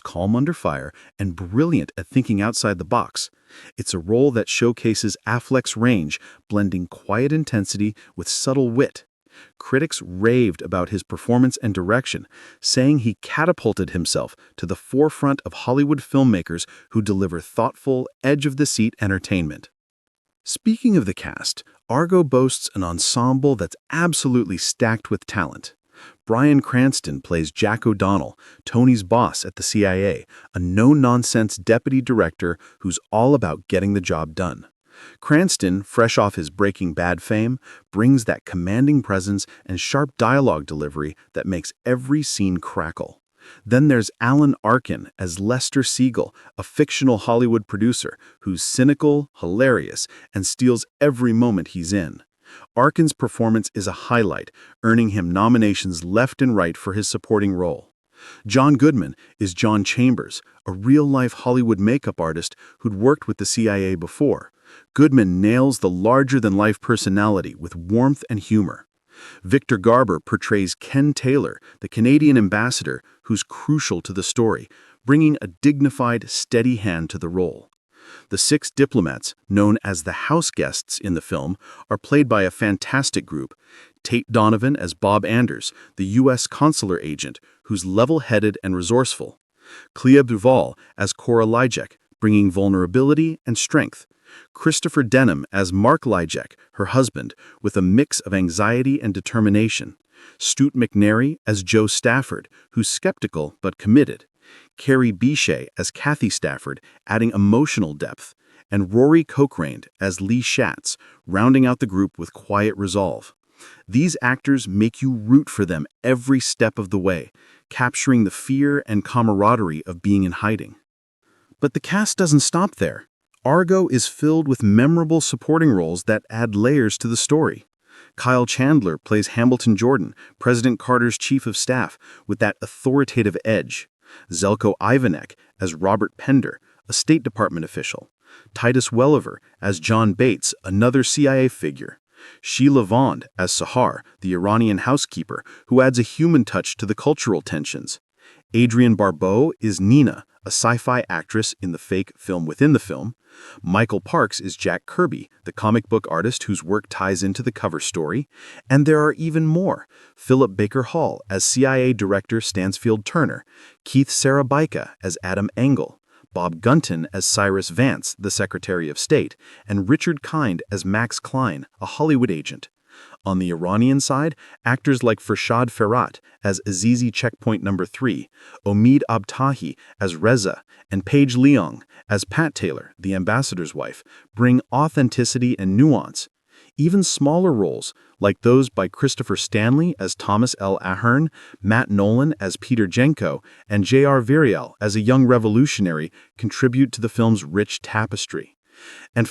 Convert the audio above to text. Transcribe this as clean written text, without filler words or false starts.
calm under fire and brilliant at thinking outside the box. It's a role that showcases Affleck's range, blending quiet intensity with subtle wit. Critics raved about his performance and direction, saying he catapulted himself to the forefront of Hollywood filmmakers who deliver thoughtful, edge-of-the-seat entertainment. Speaking of the cast, Argo boasts an ensemble that's absolutely stacked with talent. Bryan Cranston plays Jack O'Donnell, Tony's boss at the CIA, a no-nonsense deputy director who's all about getting the job done. Cranston, fresh off his Breaking Bad fame, brings that commanding presence and sharp dialogue delivery that makes every scene crackle. Then there's Alan Arkin as Lester Siegel, a fictional Hollywood producer who's cynical, hilarious, and steals every moment he's in. Arkin's performance is a highlight, earning him nominations left and right for his supporting role. John Goodman is John Chambers, a real-life Hollywood makeup artist who'd worked with the CIA before. Goodman nails the larger-than-life personality with warmth and humor. Victor Garber portrays Ken Taylor, the Canadian ambassador who's crucial to the story, bringing a dignified, steady hand to the role. The 6 diplomats, known as the house guests in the film, are played by a fantastic group. Tate Donovan as Bob Anders, the U.S. consular agent, who's level-headed and resourceful. Clea Duvall as Cora Lyjek, bringing vulnerability and strength. Christopher Denham as Mark Lyjek, her husband, with a mix of anxiety and determination. Stute McNary as Joe Stafford, who's skeptical but committed. Carrie Bechet as Kathy Stafford, adding emotional depth. And Rory Cochrane as Lee Schatz, rounding out the group with quiet resolve. These actors make you root for them every step of the way, capturing the fear and camaraderie of being in hiding. But the cast doesn't stop there. Argo is filled with memorable supporting roles that add layers to the story. Kyle Chandler plays Hamilton Jordan, President Carter's chief of staff, with that authoritative edge. Zelko Ivanek as Robert Pender, a State Department official. Titus Welliver as John Bates, another CIA figure. Sheila Vaughn as Sahar, the Iranian housekeeper, who adds a human touch to the cultural tensions. Adrienne Barbeau is Nina, a sci-fi actress in the fake film within the film. Michael Parks is Jack Kirby, the comic book artist whose work ties into the cover story. And there are even more. Philip Baker Hall as CIA Director Stansfield Turner. Keith Sarabaika as Adam Engel. Bob Gunton as Cyrus Vance, the Secretary of State. And Richard Kind as Max Klein, a Hollywood agent. On the Iranian side, actors like Farshad Ferhat as Azizi Checkpoint No. 3, Omid Abtahi as Reza, and Paige Leong as Pat Taylor, the ambassador's wife, bring authenticity and nuance. Even smaller roles, like those by Christopher Stanley as Thomas L. Ahern, Matt Nolan as Peter Jenko, and J.R. Virial as a young revolutionary, contribute to the film's rich tapestry. And